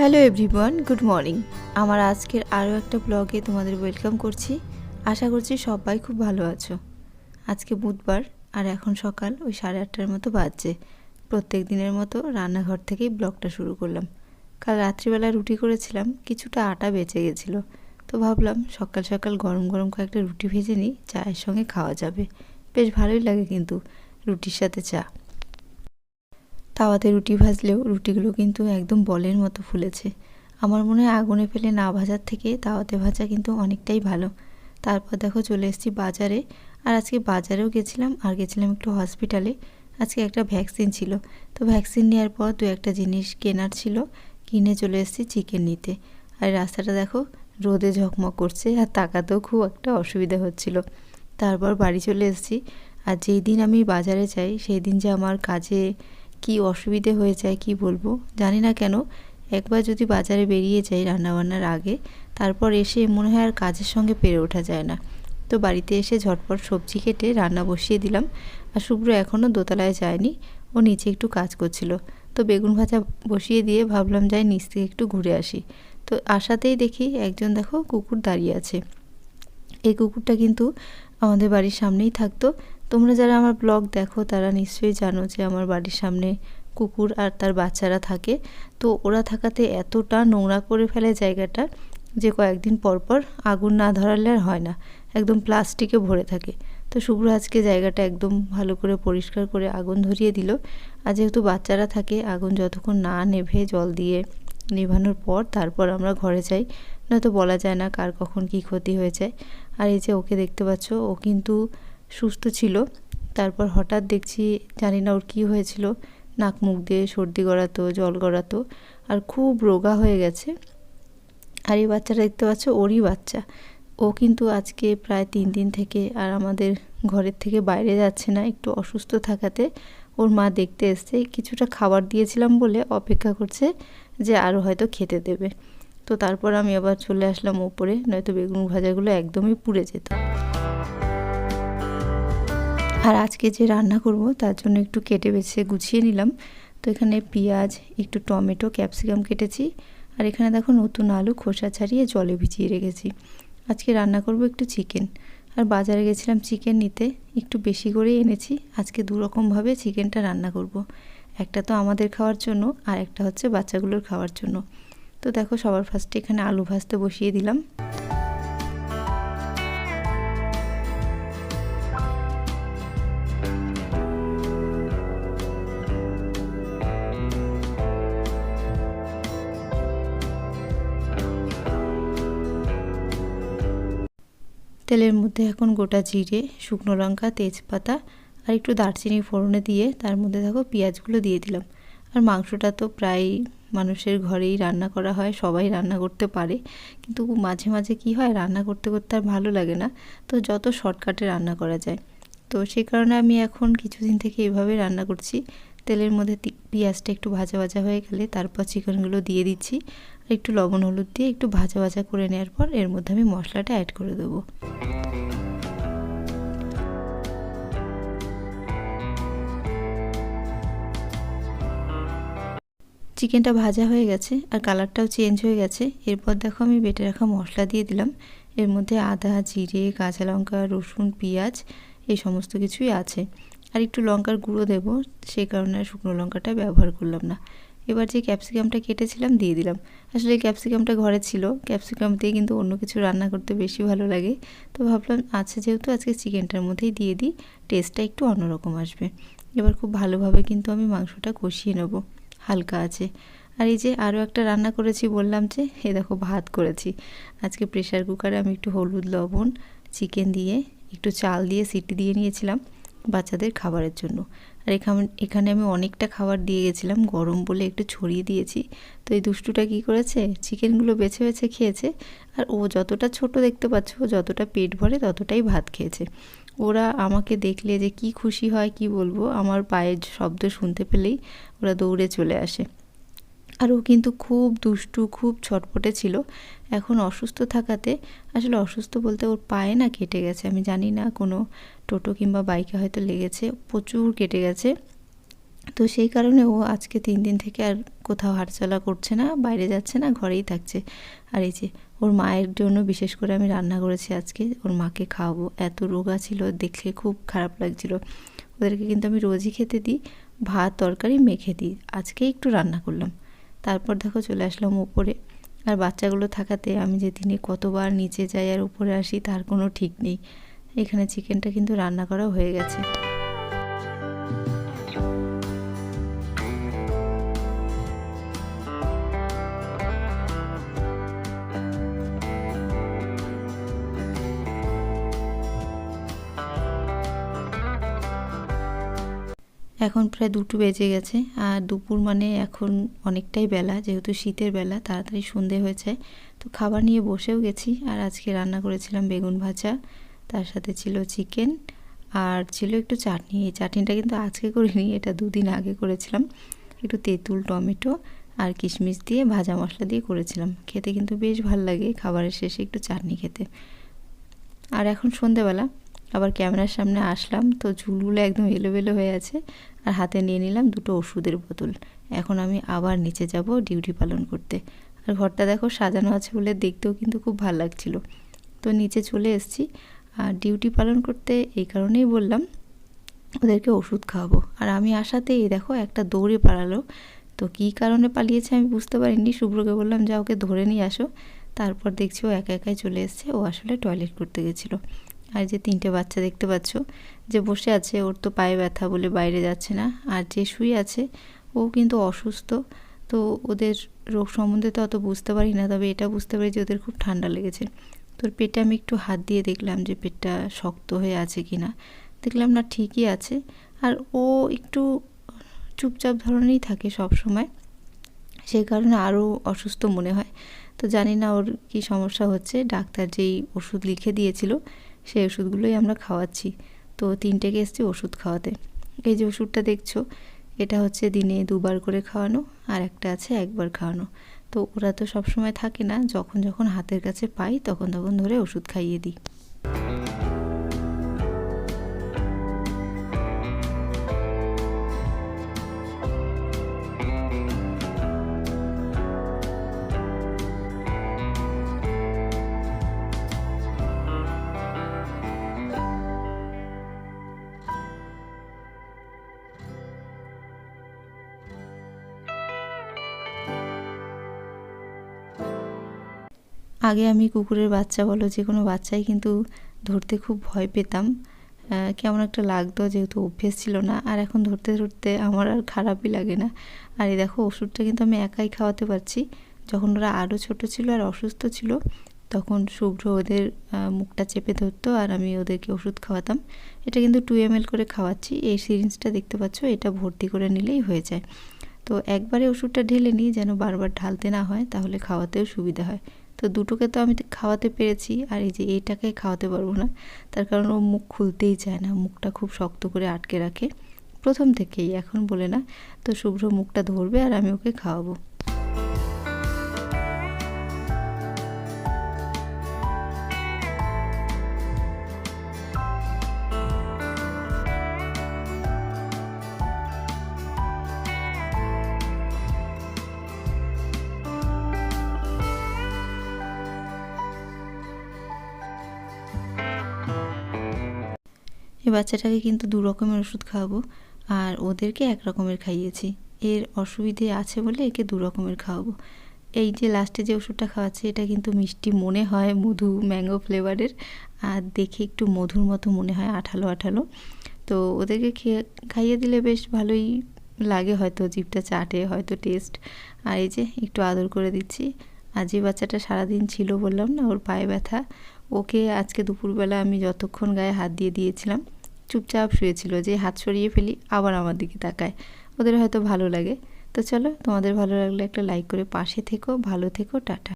Hello everyone, good morning. আমার আজকের আরও একটা ব্লগে তোমাদের ওয়েলকাম করছি। আশা করছি সবাই খুব ভালো আছো। আজকে বুধবার আর এখন সকাল ওই 8:30টার মতো বাজছে। প্রত্যেক দিনের মতো রান্নাঘর থেকেই ব্লগটা শুরু করলাম। কাল রাত্রিবেলা রুটি করেছিলাম, কিছুটা আটা বেঁচে গেছিলো, তো ভাবলাম সকাল সকাল গরম গরম কয়েকটা রুটি ভেজে নিই, চায়ের সঙ্গে খাওয়া যাবে। বেশ ভালোই লাগে কিন্তু রুটির সাথে চা। তাওয়াতে রুটি ভাজলেও রুটিগুলো কিন্তু একদম বলের মতো ফুলেছে। আমার মনে হয় আগুনে ফেলে না ভাজার থেকে তাওয়াতে ভাজা কিন্তু অনেকটাই ভালো। তারপর দেখো চলে এসেছি বাজারে। আর আজকে বাজারেও গেছিলাম, আর গেছিলাম একটু হসপিটালে। আজকে একটা ভ্যাকসিন ছিল, তো ভ্যাকসিন নেওয়ার পর দু একটা জিনিস কেনার ছিল, কিনে চলে এসেছি চিকেন নিতে। আর রাস্তাটা দেখো রোদে ঝকমক করছে, আর তাকাতেও খুব একটা অসুবিধা হচ্ছিল। তারপর বাড়ি চলে এসেছি। আর যেই দিন আমি বাজারে যাই সেই দিন যে আমার কাজে কি অসুবিধে হয়ে যায় কি বলবো, জানি না কেন। একবার যদি বাজারে বেরিয়ে যাই রান্নাবান্নার আগে, তারপর এসে মনে হয় আর কাজের সঙ্গে পেরে ওঠা যায় না। তো বাড়িতে এসে ঝটপট সবজি কেটে রান্না বসিয়ে দিলাম। আর শুভ্র এখনও দোতলায় যায়নি, ও নিচে একটু কাজ করছিল। তো বেগুন ভাজা বসিয়ে দিয়ে ভাবলাম যাই নিচ থেকে একটু ঘুরে আসি। তো আসাতেই দেখি একজন দেখো কুকুর দাঁড়িয়ে আছে। এই কুকুরটা কিন্তু আমাদের বাড়ির সামনেই থাকতো। তোমরা যারা আমার ব্লগ দেখো তারা নিশ্চয়ই জানো যে আমার বাড়ির সামনে কুকুর আর তার বাচ্চারা থাকে। তো ওরা থাকাতে এতটা নোংরা করে ফেলে জায়গাটা, যে কয়েকদিন পর পর আগুন না ধরালে আর হয় না, একদম প্লাস্টিকে ভরে থাকে। তো শুভ্র আজকে জায়গাটা একদম ভালো করে পরিষ্কার করে আগুন ধরিয়ে দিল। আর যেহেতু বাচ্চারা থাকে, আগুন যতক্ষণ না নেভে জল দিয়ে নেভানোর পর তারপর আমরা ঘরে যাই, নয়তো বলা যায় না কার কখন কী ক্ষতি হয়ে যায়। আর এই যে ওকে দেখতে পাচ্ছ, ও কিন্তু সুস্থ ছিল, তারপর হঠাৎ দেখছি জানি না ওর কী হয়েছিল, নাক মুখ দিয়ে সর্দি গড়াতো, জল গড়াতো, আর খুব রোগা হয়ে গেছে। আর এই বাচ্চাটা দেখতে পাচ্ছ ওরই বাচ্চা। ও কিন্তু আজকে প্রায় 3 দিন থেকে আর আমাদের ঘরের থেকে বাইরে যাচ্ছে না, একটু অসুস্থ থাকাতে ওর মা দেখতে এসছে। কিছুটা খাবার দিয়েছিলাম বলে অপেক্ষা করছে যে আরও হয়তো খেতে দেবে। তো তারপর আমি আবার চলে আসলাম ওপরে, নয়তো বেগুন ভাজাগুলো একদমই পুড়ে যেত। আর আজকে যে রান্না করব তার জন্য একটু কেটে বেছে গুছিয়ে নিলাম। তো এখানে পেঁয়াজ, একটু টমেটো, ক্যাপসিকাম কেটেছি। আর এখানে দেখো নতুন আলু খোসা ছাড়িয়ে জলে ভিজিয়ে রেখেছি। আজকে রান্না করব একটু চিকেন। আর বাজারে গেছিলাম চিকেন নিতে, একটু বেশি করেই এনেছি। আজকে দুরকমভাবে চিকেনটা রান্না করব। একটা তো আমাদের খাওয়ার জন্য, আর একটা হচ্ছে বাচ্চাগুলোর খাওয়ার জন্য। তো দেখো সবার ফার্স্টে এখানে আলু ভাজতে বসিয়ে দিলাম। তেলের মধ্যে এখন গোটা জিরে, শুকনো লঙ্কা, তেজপাতা আর একটু দারচিনি ফোড়নে দিয়ে তার মধ্যে দেখো পেঁয়াজগুলো দিয়ে দিলাম। আর মাংসটা তো প্রায় মানুষের ঘরেই রান্না করা হয়, সবাই রান্না করতে পারে, কিন্তু মাঝে মাঝে কি হয় রান্না করতে করতে আর ভালো লাগে না। তো যত শর্টকাটে রান্না করা যায়, তো সেই কারণে আমি এখন কিছুদিন থেকে এভাবে রান্না করছি। তেলের মধ্যে পেঁয়াজটা একটু ভাজা ভাজা হয়ে গেলে তারপর চিকেনগুলো দিয়ে দিচ্ছি। আর একটু লবণ হলুদ দিয়ে একটু ভাজা ভাজা করে নেওয়ার পর এর মধ্যে আমি মশলাটা অ্যাড করে দেবো। চিকেনটা ভাজা হয়ে গেছে আর কালারটাও চেঞ্জ হয়ে গেছে। এরপর দেখো আমি বেটে রাখা মশলা দিয়ে দিলাম। এর মধ্যে আদা, জিরে, কাঁচা লঙ্কা, রসুন, পেঁয়াজ এই সমস্ত কিছুই আছে। আর একটু লঙ্কার গুঁড়ো দেবো, সেই কারণে শুকনো লঙ্কাটা ব্যবহার করলাম না। এবার যে ক্যাপসিকামটা কেটেছিলাম দিয়ে দিলাম। আসলে ক্যাপসিকামটা ঘরে ছিল, ক্যাপসিকাম দিয়ে কিন্তু অন্য কিছু রান্না করতে বেশি ভালো লাগে। তো ভাবলাম আছে যেহেতু আজকে চিকেনটার মধ্যেই দিয়ে দিই, টেস্টটা একটু অন্যরকম আসবে। এবার খুব ভালোভাবে কিন্তু আমি মাংসটা কষিয়ে নেব হালকা আছে। আর এই যে আরও একটা রান্না করেছি বললাম যে, দেখো ভাত করেছি। আজকে প্রেশার কুকারে আমি একটু হলুদ, লবণ, চিকেন দিয়ে একটু চাল দিয়ে সিটি দিয়ে নিয়েছিলাম বাচ্চাদের খাবারের জন্য। আর এখানে আমি অনেকটা খাবার দিয়ে গেছিলাম, গরম বলে একটু ছড়িয়ে দিয়েছি। তো এই দুষ্টুটা কী করেছে, চিকেনগুলো বেছে বেছে খেয়েছে। আর ও যতটা ছোট দেখতে পাচ্ছ, যতটা পেট ভরে ততটাই ভাত খেয়েছে। ওরা আমাকে দেখলে যে কি খুশি হয় কি বলবো, আমার পায়ের শব্দ শুনতে পেলেই ওরা দৌড়ে চলে আসে। আর ও কিন্তু খুব দুষ্টু, খুব ছটপটে ছিল। এখন অসুস্থ থাকাতে, আসলে অসুস্থ বলতে ওর পায়ে না কেটে গেছে, আমি জানি না কোনো টোটো কিংবা বাইকে হয়তো লেগেছে, প্রচুর কেটে গেছে। তো সেই কারণে ও আজকে 3 দিন থেকে আর কোথাও হাঁটাচলা করছে না, বাইরে যাচ্ছে না, ঘরেই থাকছে। আর এই যে ওর মায়ের জন্য বিশেষ করে আমি রান্না করেছি আজকে, ওর মাকে খাওয়াবো। এত রোগা ছিল, দেখলে খুব খারাপ লাগছিল। ওদেরকে কিন্তু আমি রোজই খেতে দিই, ভাত তরকারি মেখে দিই, আজকে একটু রান্না করলাম। তারপর দেখো চলে আসলাম উপরে। আর বাচ্চাগুলো থাকাতে আমি যে দিনে কতবার নিচে যাই আর উপরে আসি তার কোনো ঠিক নেই। এখানে চিকেনটা কিন্তু রান্না করা হয়ে গেছে। এখন প্রায় 2টো বেজে গেছে। আর দুপুর মানে এখন অনেকটাই বেলা, যেহেতু শীতের বেলা তাড়াতাড়ি সন্ধে হয়ে যায়। তো খাবার নিয়ে বসেও গেছি। আর আজকে রান্না করেছিলাম বেগুন ভাজা, তার সাথে ছিল চিকেন, আর ছিল একটু চাটনি। এই চাটনিটা কিন্তু আজকে করিনি, এটা 2 দিন আগে করেছিলাম। একটু তেঁতুল, টমেটো আর কিশমিশ দিয়ে ভাজা মশলা দিয়ে করেছিলাম। খেতে কিন্তু বেশ ভালো লাগে খাবারের শেষে একটু চাটনি খেতে। আর এখন সন্ধেবেলা আবার ক্যামেরার সামনে আসলাম, তো চুলগুলো একদম এলোমেলো হয়ে আছে। আর হাতে নিয়ে নিলাম 2টো ওষুধের বোতল। এখন আমি আবার নিচে যাব ডিউটি পালন করতে। আর ঘরটা দেখো সাজানো আছে বলে দেখতেও কিন্তু খুব ভালো লাগছিল। তো নিচে চলে এসেছি। আর ডিউটি পালন করতে এই কারণেই বললাম, ওদেরকে ওষুধ খাওয়াবো। আর আমি আসাতেই দেখো একটা দৌড়ে পালালো। তো কী কারণে পালিয়েছে আমি বুঝতে পারিনি। শুভ্রকে বললাম যা ওকে ধরে নিয়ে আসো। তারপর দেখছি ও একা একাই চলে এসছে, ও আসলে টয়লেট করতে গেছিলো। আর যে 3টে বাচ্চা দেখতে পাচ্ছ, যে বসে আছে ওর তো পায়ে ব্যথা বলে বাইরে যাচ্ছে না, আর যে শুয়ে আছে ও কিন্তু অসুস্থ। তো ওদের রোগ সম্বন্ধে তো অত বুঝতে পারি না, তবে এটা বুঝতে পারি যে ওদের খুব ঠান্ডা লেগেছে। তোর পেটে আমি একটু হাত দিয়ে দেখলাম যে পেটটা শক্ত হয়ে আছে কি না, দেখলাম না ঠিকই আছে। আর ও একটু চুপচাপ ধরনেরই থাকে সব সময়, সেই কারণে আরও অসুস্থ মনে হয়। তো জানি না ওর কী সমস্যা হচ্ছে। ডাক্তার যেই ওষুধ লিখে দিয়েছিল সেই ওষুধগুলোই আমরা খাওয়াচ্ছি। তো 3টেকে এসেছি ওষুধ খাওয়াতে। এই যে ওষুধটা দেখছো, এটা হচ্ছে দিনে 2বার করে খাওয়ানো, আর একটা আছে 1বার খাওয়ানো। তো ওরা তো সবসময় থাকে না, যখন যখন হাতের কাছে পাই তখন তখন ধরে ওষুধ খাইয়ে দিই। আগে আমি কুকুরের বাচ্চা বলো যে কোনো বাচ্চাই কিন্তু ধরতে খুব ভয় পেতাম, কেমন একটা লাগতো, যেহেতু অভ্যেস ছিল না। আর এখন ধরতে ধরতে আমার আর খারাপই লাগে না। আর এই দেখো ওষুধটা কিন্তু আমি একাই খাওয়াতে পারছি। যখন ওরা আরও ছোট ছিল আর অসুস্থ ছিল, তখন শুভ্র ওদের মুখটা চেপে ধরতো আর আমি ওদেরকে ওষুধ খাওয়াতাম। এটা কিন্তু 2 ml করে খাওয়াচ্ছি। এই সিরিঞ্জটা দেখতে পাচ্ছ, এটা ভর্তি করে নিলেই হয়ে যায়। তো একবারে ওষুধটা ঢেলে নিই যেন বারবার ঢালতে না হয়, তাহলে খাওয়াতেও সুবিধা হয়। তো 2টোকে তো আমি খাওয়াতে পেরেছি, আর এই যে এইটাকে খাওয়াতে পারবো না, তার কারণ ও মুখ খুলতেই চায় না, মুখটা খুব শক্ত করে আটকে রাখে প্রথম থেকেই, এখন বলে না। তো শুভ্র মুখটা ধরবে আর আমি ওকে খাওয়াবো। এই বাচ্চাটাকে কিন্তু 2 রকমের ওষুধ খাওয়াবো, আর ওদেরকে 1 রকমের খাইয়েছি। এর অসুবিধে আছে বলে একে 2 রকমের খাওয়াবো। এই যে লাস্টে যে ওষুধটা খাওয়াচ্ছি, এটা কিন্তু মিষ্টি মনে হয়, মধু ম্যাঙ্গো ফ্লেভারের, আর দেখে একটু মধুর মতো মনে হয়, আঠালো আঠালো। তো ওদেরকে খাইয়ে দিলে বেশ ভালোই লাগে, হয়তো জিভটা চাটে, হয়তো টেস্ট। আর এই যে একটু আদর করে দিচ্ছি। আর যে বাচ্চাটা সারাদিন ছিল বললাম না ওর পায়ে ব্যথা, ওকে আজকে দুপুরবেলা আমি যতক্ষণ গায়ে হাত দিয়ে দিয়েছিলাম চুপচাপ শুয়েছিল, যে হাত সরিয়ে ফেলি আবার আমার দিকে তাকায়। ওদের হয়তো ভালো লাগে। তো চলো, তোমাদের ভালো লাগলে একটা লাইক করে পাশে থেকো, ভালো থেকো, টাটা।